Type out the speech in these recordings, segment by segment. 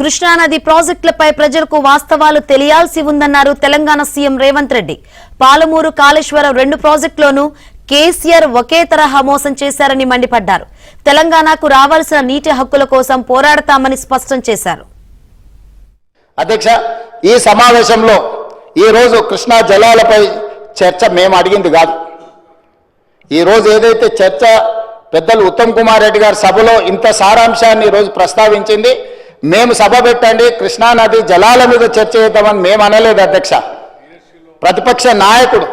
కృష్ణానది ప్రాజెక్టులపై ప్రజలకు వాస్తవాలు తెలియాల్సి ఉందన్నారు తెలంగాణ సీఎం రేవంత్ రెడ్డి. పాలమూరు, కాళేశ్వరం రెండు ప్రాజెక్టులోనూ కేసీఆర్ ఒకే తరహా మోసం చేశారని మండిపడ్డారు. తెలంగాణకు రావాల్సిన నీటి హక్కుల కోసం పోరాడతామని స్పష్టం చేశారు. అధ్యక్ష, ఈ సమావేశంలో ఈ రోజు కృష్ణా జలాలపై చర్చ మేము అడిగింది కాదు. ఈ రోజు ఏదైతే చర్చ పెద్దలు ఉత్తమ్ కుమార్ రెడ్డి గారి సభలో ఇంత సారాంశాన్ని ఈ రోజు ప్రస్తావించింది. మేము సభ పెట్టండి, కృష్ణానది జలాల మీద చర్చ చేద్దామని మేము అనలేదు అధ్యక్ష. ప్రతిపక్ష నాయకుడు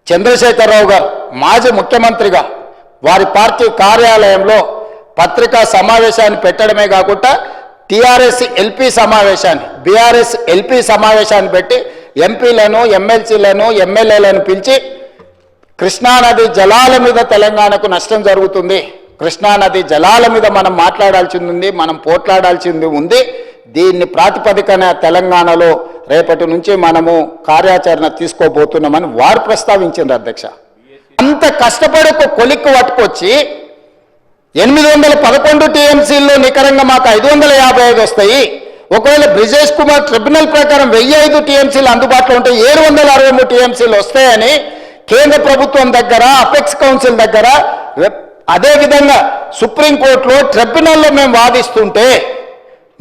చంద్రశేఖరరావు గారు మాజీ ముఖ్యమంత్రిగా వారి పార్టీ కార్యాలయంలో పత్రికా సమావేశాన్ని పెట్టడమే కాకుండా టీఆర్ఎస్ ఎల్పీ సమావేశాన్ని, బీఆర్ఎస్ ఎల్పీ సమావేశాన్ని పెట్టి ఎంపీలను, ఎమ్మెల్సీలను, ఎమ్మెల్యేలను పిలిచి కృష్ణానది జలాల మీద తెలంగాణకు నష్టం జరుగుతుంది, కృష్ణానది జలాల మీద మనం మాట్లాడాల్సింది ఉంది, మనం పోట్లాడాల్సింది ఉంది, దీన్ని ప్రాతిపదికన తెలంగాణలో రేపటి నుంచి మనము కార్యాచరణ తీసుకోబోతున్నామని వారు ప్రస్తావించారు అధ్యక్ష. అంత కష్టపడి ఒక కొలిక్కు పట్టుకొచ్చి 811 టీఎంసీల్లో నికరంగా మాకు 555 వస్తాయి. ఒకవేళ బ్రిజేష్ కుమార్ ట్రిబ్యునల్ ప్రకారం 1005 టీఎంసీలు అందుబాటులో ఉంటే 763 టీఎంసీలు వస్తాయని కేంద్ర ప్రభుత్వం దగ్గర, అపెక్స్ కౌన్సిల్ దగ్గర, అదేవిధంగా సుప్రీంకోర్టులో ట్రిబ్యునల్లో మేము వాదిస్తుంటే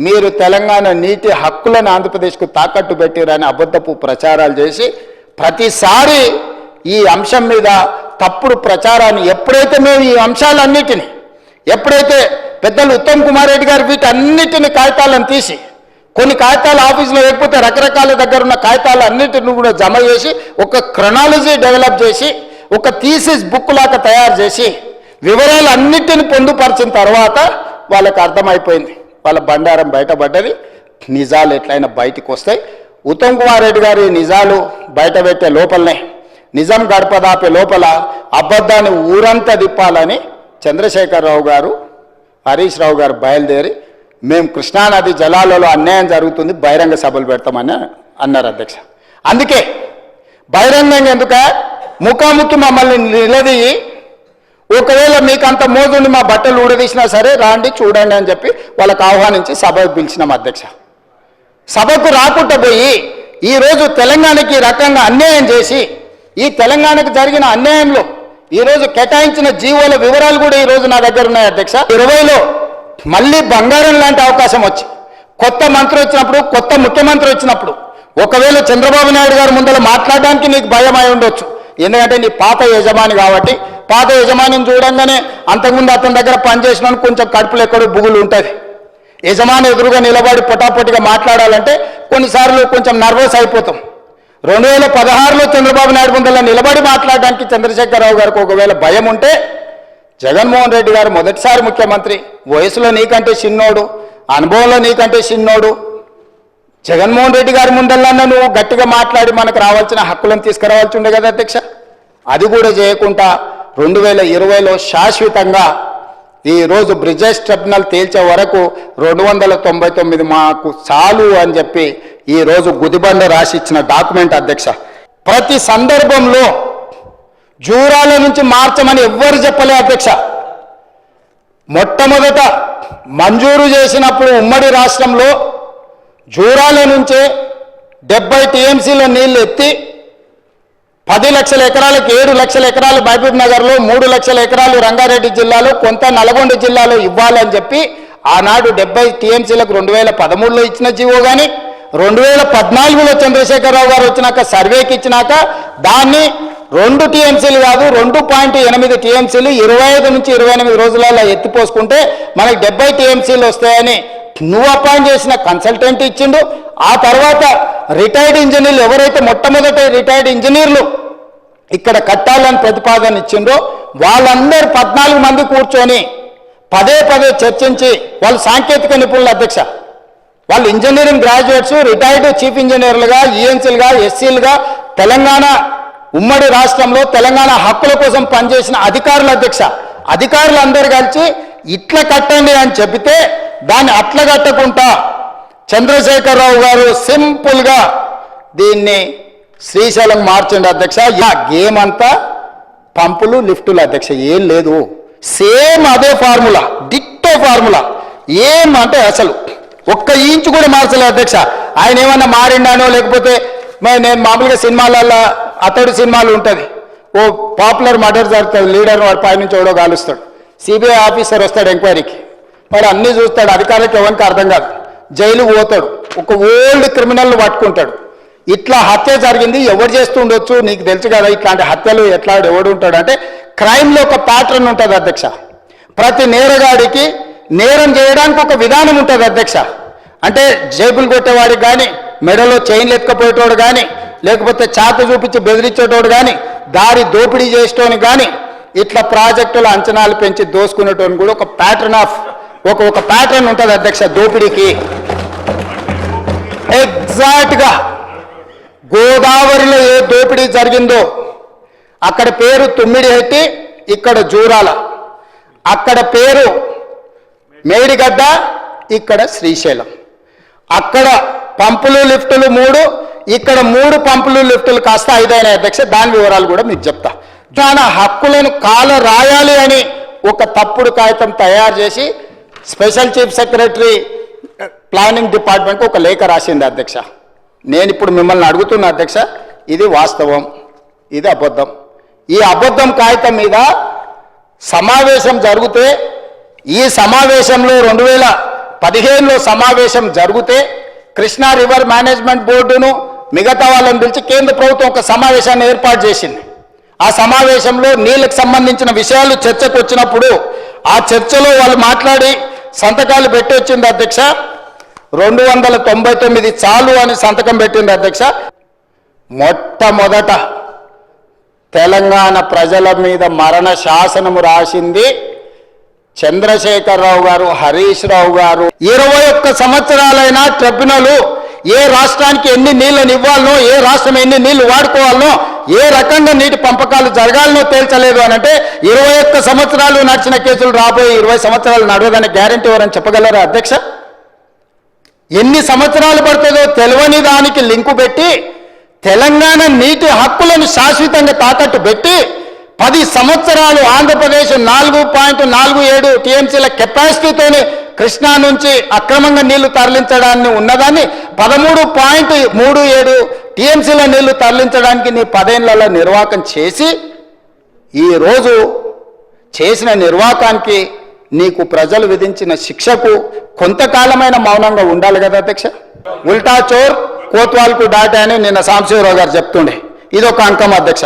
మీరు తెలంగాణ నీటి హక్కులను ఆంధ్రప్రదేశ్కు తాకట్టు పెట్టిరని అబద్ధపు ప్రచారాలు చేసి ప్రతిసారి ఈ అంశం మీద తప్పుడు ప్రచారాన్ని ఎప్పుడైతే మేము ఈ అంశాలన్నిటినీ ఎప్పుడైతే పెద్దలు ఉత్తమ్ కుమార్ రెడ్డి గారు వీటన్నిటిని కాగితాలను తీసి కొన్ని కాగితాలు ఆఫీసులో లేకపోతే రకరకాల దగ్గర ఉన్న కాగితాలు అన్నిటిని కూడా జమ చేసి ఒక క్రొనాలజీ డెవలప్ చేసి ఒక థీసిస్ బుక్ లాగా తయారు చేసి వివరాలు అన్నిటిని పొందుపరిచిన తర్వాత వాళ్ళకి అర్థమైపోయింది, వాళ్ళ బండారం బయటపడ్డది, నిజాలు ఎట్లయినా బయటికి వస్తాయి. ఉత్తమ్ కుమార్ రెడ్డి గారి నిజాలు బయట పెట్టే లోపలనే, నిజం గడపదాపే లోపల అబద్ధాన్ని ఊరంతా తిప్పాలని చంద్రశేఖరరావు గారు, హరీష్ రావు గారు బయలుదేరి మేము కృష్ణానది జలాలలో అన్యాయం జరుగుతుంది, బహిరంగ సభలు పెడతామని అన్నారు అధ్యక్ష. అందుకే బహిరంగంగా ఎందుక ముఖాముఖి మమ్మల్ని నిలదీయి, ఒకవేళ మీకు అంత మోజుండి మా బట్టలు ఊడదీసినా సరే రాండి చూడండి అని చెప్పి వాళ్ళకు ఆహ్వానించి సభకు పిలిచినాం అధ్యక్ష. సభకు రాకుండా పోయి ఈరోజు తెలంగాణకి రకంగా అన్యాయం చేసి, ఈ తెలంగాణకు జరిగిన అన్యాయంలో ఈరోజు కేటాయించిన జీవోల వివరాలు కూడా ఈరోజు నా దగ్గర ఉన్నాయి అధ్యక్ష. 20లో మళ్ళీ బంగారం లాంటి అవకాశం వచ్చి కొత్త మంత్రి వచ్చినప్పుడు, కొత్త ముఖ్యమంత్రి వచ్చినప్పుడు ఒకవేళ చంద్రబాబు నాయుడు గారి ముందర మాట్లాడడానికి నీకు భయం అయి ఉండొచ్చు, ఎందుకంటే నీ పాత యజమాని కాబట్టి. పాత యజమానిని చూడంగానే అంతకుముందు అతని దగ్గర పనిచేసిన కొంచెం కడుపులు ఎక్కడో బుగులు ఉంటుంది. యజమాని ఎదురుగా నిలబడి పొటాపొటిగా మాట్లాడాలంటే కొన్నిసార్లు కొంచెం నర్వస్ అయిపోతాం. 2016లో చంద్రబాబు నాయుడు ముందర నిలబడి మాట్లాడడానికి చంద్రశేఖరరావు గారికి ఒకవేళ భయం ఉంటే, జగన్మోహన్ రెడ్డి గారు మొదటిసారి ముఖ్యమంత్రి, వయసులో నీకంటే చిన్నోడు, అనుభవంలో నీకంటే చిన్నోడు, జగన్మోహన్ రెడ్డి గారి ముందరన్నా నువ్వు గట్టిగా మాట్లాడి మనకు రావాల్సిన హక్కులను తీసుకురావాల్సి ఉండే కదా అధ్యక్ష. అది కూడా చేయకుండా 2020లో శాశ్వతంగా ఈరోజు బ్రిజేష్ ట్రిబ్యునల్ తేల్చే వరకు 299 మాకు చాలు అని చెప్పి ఈరోజు గుదిబండ రాసి ఇచ్చిన డాక్యుమెంట్ అధ్యక్ష. ప్రతి సందర్భంలో జూరాల నుంచి మార్చమని ఎవ్వరు చెప్పలే అధ్యక్ష. మొట్టమొదట మంజూరు చేసినప్పుడు ఉమ్మడి రాష్ట్రంలో జూరాల నుంచే 70 టీఎంసీల నీళ్లు ఎత్తి 10 లక్షల ఎకరాలకు 7 లక్షల ఎకరాలు మహబూబ్ నగర్లో, 3 లక్షల ఎకరాలు రంగారెడ్డి జిల్లాలో, కొంత నల్గొండ జిల్లాలో ఇవ్వాలని చెప్పి ఆనాడు 70 టీఎంసీలకు 2013లో ఇచ్చిన జీవో కానీ 2014లో చంద్రశేఖరరావు గారు వచ్చినాక సర్వేకి ఇచ్చినాక దాన్ని 2 టీఎంసీలు కాదు 2.8 టీఎంసీలు 25 నుంచి 28 రోజులలో ఎత్తిపోసుకుంటే మనకి 70 టీఎంసీలు వస్తాయని నువ్వు అపాయింట్ చేసిన కన్సల్టెంట్ ఇచ్చిండు. ఆ తర్వాత రిటైర్డ్ ఇంజనీర్లు ఎవరైతే మొట్టమొదటి రిటైర్డ్ ఇంజనీర్లు ఇక్కడ కట్టాలని ప్రతిపాదన ఇచ్చిండ్రో వాళ్ళందరూ 14 మంది కూర్చొని పదే చర్చించి, వాళ్ళు సాంకేతిక నిపుణులు అధ్యక్ష, వాళ్ళు ఇంజనీరింగ్ గ్రాడ్యుయేట్స్, రిటైర్డ్ చీఫ్ ఇంజనీర్లుగా, ఈఎన్సీలుగా, ఎస్సీలుగా తెలంగాణ ఉమ్మడి రాష్ట్రంలో తెలంగాణ హక్కుల కోసం పనిచేసిన అధికారులు అధ్యక్ష. అధికారులందరూ కలిసి ఇట్లా కట్టండి అని చెబితే దాన్ని అట్లా కట్టకుండా చంద్రశేఖరరావు గారు సింపుల్గా దీన్ని శ్రీశైలం మార్చండి అధ్యక్ష. గేమ్ అంతా పంపులు, లిఫ్టులు అధ్యక్ష, ఏం లేదు. సేమ్ అదే ఫార్ములా, డిట్టో ఫార్ములా. ఏం అంటే అసలు ఒక్క ఇంచు కూడా మార్చలేదు అధ్యక్ష. ఆయన ఏమన్నా మారిండానో లేకపోతే నేను మామూలుగా సినిమాలలో అతడి సినిమాలు ఉంటుంది, ఓ పాపులర్ మర్డర్ జరుగుతుంది, లీడర్ వాడు పైనుంచి ఎవడో కాలుస్తాడు, సిబిఐ ఆఫీసర్ వస్తాడు ఎంక్వైరీకి, వాడు అన్నీ చూస్తాడు, అధికారులకు ఎవరికి అర్థం కాదు, జైలుకు పోతాడు, ఒక ఓల్డ్ క్రిమినల్ని పట్టుకుంటాడు. ఇట్లా హత్య జరిగింది, ఎవరు చేస్తూ ఉండొచ్చు నీకు తెలుసు కదా, ఇట్లాంటి హత్యలు ఎట్లా ఎవడు ఉంటాడు అంటే క్రైమ్లో ఒక ప్యాటర్న్ ఉంటుంది అధ్యక్ష. ప్రతి నేరగాడికి నేరం చేయడానికి ఒక విధానం ఉంటుంది అధ్యక్ష. అంటే జేబులు కొట్టేవాడికి కానీ, మెడలో చైన్లు ఎత్తుకపోయేటోడు కానీ, లేకపోతే చాకు చూపించి బెదిరించేటోడు కానీ, దారి దోపిడీ చేసేటోని కానీ, ఇట్లా ప్రాజెక్టుల అంచనాలు పెంచి దోసుకునేటోని కూడా ఒక ప్యాటర్న్ ఆఫ్ ఒక ప్యాటర్న్ ఉంటుంది అధ్యక్ష దోపిడీకి. ఎగ్జాక్ట్గా గోదావరిలో ఏ దోపిడీ జరిగిందో అక్కడ పేరు తుమ్మిడిహెట్టి, ఇక్కడ జూరాల, అక్కడ పేరు మేడిగడ్డ, ఇక్కడ శ్రీశైలం. అక్కడ పంపులు లిఫ్టులు 3, ఇక్కడ 3 పంపులు లిఫ్టులు కాస్త 5 అయినాయి అధ్యక్ష. దాని వివరాలు కూడా మీకు చెప్తా. తన హక్కులను కాల రాయాలి అని ఒక తప్పుడు కాగితం తయారు చేసి స్పెషల్ చీఫ్ సెక్రటరీ ప్లానింగ్ డిపార్ట్మెంట్కి ఒక లేఖ రాసింది అధ్యక్ష. నేను ఇప్పుడు మిమ్మల్ని అడుగుతున్నా అధ్యక్ష, ఇది వాస్తవం, ఇది అబద్ధం. ఈ అబద్ధం కాగితం మీద సమావేశం జరిగితే, ఈ సమావేశంలో 2015లో సమావేశం జరిగితే కృష్ణా రివర్ మేనేజ్మెంట్ బోర్డును మిగతా వాళ్ళని పిలిచి కేంద్ర ప్రభుత్వం ఒక సమావేశాన్ని ఏర్పాటు చేసింది. ఆ సమావేశంలో నీళ్ళకు సంబంధించిన విషయాలు చర్చకు వచ్చినప్పుడు ఆ చర్చలో వాళ్ళు మాట్లాడి సంతకాలు పెట్టి వచ్చింది అధ్యక్ష. 299 చాలు అని సంతకం పెట్టింది అధ్యక్ష. మొట్టమొదట తెలంగాణ ప్రజల మీద మరణ శాసనము రాసింది చంద్రశేఖరరావు గారు, హరీష్ రావు గారు. 21 సంవత్సరాలైనా ట్రిబ్యునల్ ఏ రాష్ట్రానికి ఎన్ని నీళ్ళని ఇవ్వాలనో, ఏ రాష్ట్రం ఎన్ని నీళ్లు వాడుకోవాలనో, ఏ రకంగా నీటి పంపకాలు జరగాలనో తేల్చలేదు అని అంటే 21 సంవత్సరాలు నడిచిన కేసులు రాబోయే 20 సంవత్సరాలు నడవదనే గ్యారంటీ ఎవరని చెప్పగలరా అధ్యక్ష? ఎన్ని సంవత్సరాలు పడుతుందో తెలియని దానికి లింకు పెట్టి తెలంగాణ నీటి హక్కులను శాశ్వతంగా తాకట్టు పెట్టి 10 సంవత్సరాలు ఆంధ్రప్రదేశ్ 4.47 టీఎంసీల కెపాసిటీతోనే కృష్ణా నుంచి అక్రమంగా నీళ్లు తరలించడాన్ని ఉన్నదాన్ని 13.37 టీఎంసీల నీళ్లు తరలించడానికి నీ 10 ఏళ్లలో నిర్వాహకం చేసి ఈరోజు చేసిన నిర్వాహకానికి నీకు ప్రజలు విధించిన శిక్షకు కొంతకాలమైన మౌనంగా ఉండాలి కదా అధ్యక్ష. ఉల్టా చోర్ కోత్వాల్కు డాటా అని నిన్న సాంబశివరావు గారు చెప్తుండే, ఇది ఒక అంకం అధ్యక్ష.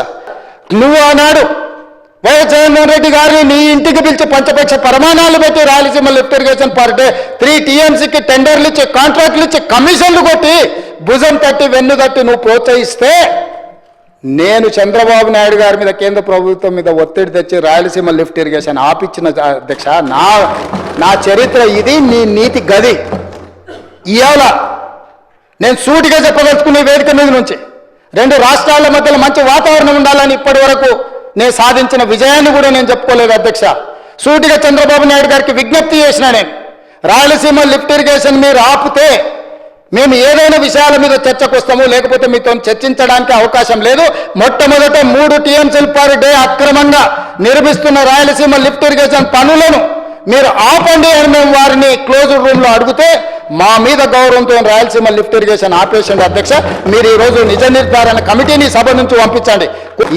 నువ్వు ఆనాడు వైఎస్ జగన్మోహన్ రెడ్డి గారిని నీ ఇంటికి పిలిచి పంచపక్ష ప్రమాణాలు పెట్టి Rayalaseema lift irrigation per day 3 టీఎంసీకి టెండర్లు ఇచ్చి కాంట్రాక్టులు ఇచ్చి కమిషన్లు కొట్టి భుజం తట్టి వెన్ను తట్టి నువ్వు ప్రోత్సహిస్తే నేను చంద్రబాబు నాయుడు గారి మీద కేంద్ర ప్రభుత్వం మీద ఒత్తిడి తెచ్చి రాయలసీమ లిఫ్ట్ ఇరిగేషన్ ఆపిచ్చిన అధ్యక్ష. నా చరిత్ర ఇది, నీ నీతి గది. ఇవాళ నేను సూటిగా చెప్పదలుచుకునే వేదిక మీద నుంచి 2 రాష్ట్రాల మధ్యలో మంచి వాతావరణం ఉండాలని ఇప్పటి వరకు నేను సాధించిన విజయాన్ని కూడా నేను చెప్పుకోలేదు అధ్యక్ష. సూటిగా చంద్రబాబు నాయుడు గారికి విజ్ఞప్తి చేసిన నేను, రాయలసీమ లిఫ్ట్ ఇరిగేషన్ మీరు ఆపితే మేము ఏదైనా విషయాల మీద చర్చకు వస్తాము, లేకపోతే మీతో చర్చించడానికి అవకాశం లేదు. మొట్టమొదట 3 టీఎంసీల పర్ డే అక్రమంగా నిర్మిస్తున్న రాయలసీమ లిఫ్ట్ ఇరిగేషన్ పనులను మీరు ఆపండి అని మేము వారిని క్లోజ్డ్ రూమ్లో అడిగితే మా మీద గౌరవంతో రాయలసీమ లిఫ్ట్ ఇరిగేషన్ ఆపేషన్ అధ్యక్ష. మీరు ఈరోజు నిజ నిర్ధారణ కమిటీని సభ నుంచి పంపించండి.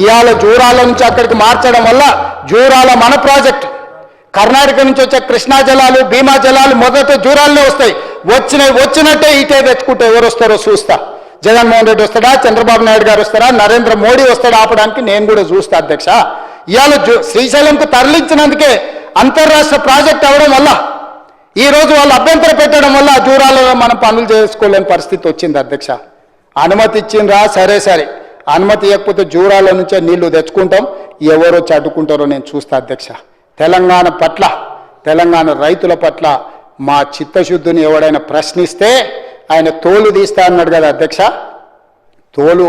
ఇవాళ జూరాల నుంచి అక్కడికి మార్చడం వల్ల జూరాల మన ప్రాజెక్ట్, కర్ణాటక నుంచి వచ్చే కృష్ణా జలాలు, భీమా జలాలు మొదట జూరాలనే వస్తాయి. వచ్చినట్టే ఇటే తెచ్చుకుంటే ఎవరు వస్తారో చూస్తా. జగన్మోహన్ రెడ్డి వస్తాడా, చంద్రబాబు నాయుడు గారు వస్తారా, నరేంద్ర మోడీ వస్తాడా ఆపడానికి నేను కూడా చూస్తా అధ్యక్ష. ఇవాళ శ్రీశైలంకు తరలించినందుకే అంతర్రాష్ట్ర ప్రాజెక్ట్ అవడం వల్ల ఈరోజు వాళ్ళు అభ్యంతరం పెట్టడం వల్ల జూరాలలో మనం పనులు చేసుకోలేని పరిస్థితి వచ్చింది అధ్యక్ష. అనుమతి ఇచ్చిండ్రా, సరే, అనుమతి ఇవ్వకపోతే జూరాల నుంచే నీళ్లు తెచ్చుకుంటాం, ఎవరో చడ్డుకుంటారో నేను చూస్తా అధ్యక్ష. తెలంగాణ పట్ల, తెలంగాణ రైతుల పట్ల మా చిత్తశుద్ధిని ఎవడైనా ప్రశ్నిస్తే ఆయన తోలు తీస్తా అన్నాడు కదా అధ్యక్ష. తోలు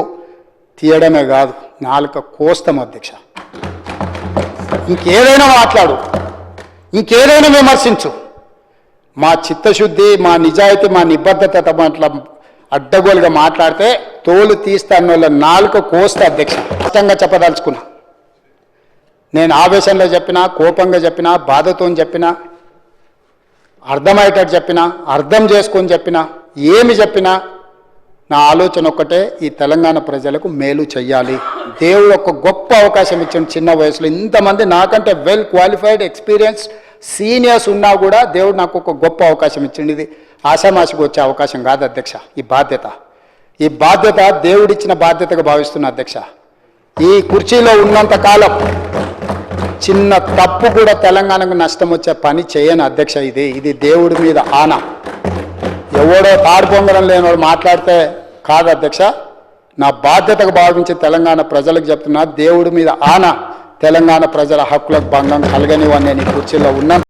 తీయడమే కాదు, నాలుక కోస్తాం అధ్యక్ష. ఇంకేదైనా మాట్లాడు, ఇంకేదైనా విమర్శించు, మా చిత్తశుద్ధి, మా నిజాయితీ, మా నిబద్ధత పట్ల అడ్డగోలుగా మాట్లాడితే తోలు తీస్తా అన్న వాళ్ళ నాలుక కోస్తా అధ్యక్ష. స్పష్టంగా చెప్పదలుచుకున్నా. నేను ఆవేశంలో చెప్పినా, కోపంగా చెప్పినా, బాధతో చెప్పినా అర్థమయ్యేటట్టు చెప్పినా, అర్థం చేసుకొని చెప్పినా, ఏమి చెప్పినా నా ఆలోచన ఒక్కటే, ఈ తెలంగాణ ప్రజలకు మేలు చెయ్యాలి. దేవుడు ఒక గొప్ప అవకాశం ఇచ్చిన చిన్న వయసులో, ఇంతమంది నాకంటే వెల్ క్వాలిఫైడ్ ఎక్స్పీరియన్స్ సీనియర్స్ ఉన్నా కూడా దేవుడు నాకు ఒక గొప్ప అవకాశం ఇచ్చింది. ఇది ఆషామాషికి వచ్చే అవకాశం కాదు అధ్యక్ష. ఈ బాధ్యత దేవుడిచ్చిన బాధ్యతగా భావిస్తున్నా అధ్యక్ష. ఈ కుర్చీలో ఉన్నంత కాలం చిన్న తప్పు కూడా తెలంగాణకు నష్టం వచ్చే పని చేయను అధ్యక్ష. ఇది దేవుడి మీద ఆన. ఎవడో తాడు పొంగడం లేనివాడు మాట్లాడితే కాదు అధ్యక్ష. నా బాధ్యతగా భావించి తెలంగాణ ప్రజలకు చెప్తున్నా, దేవుడి మీద ఆన, తెలంగాణ ప్రజల హక్కులకు భంగం కలగనివని నేను ఈ కుర్చీలో ఉన్నాను.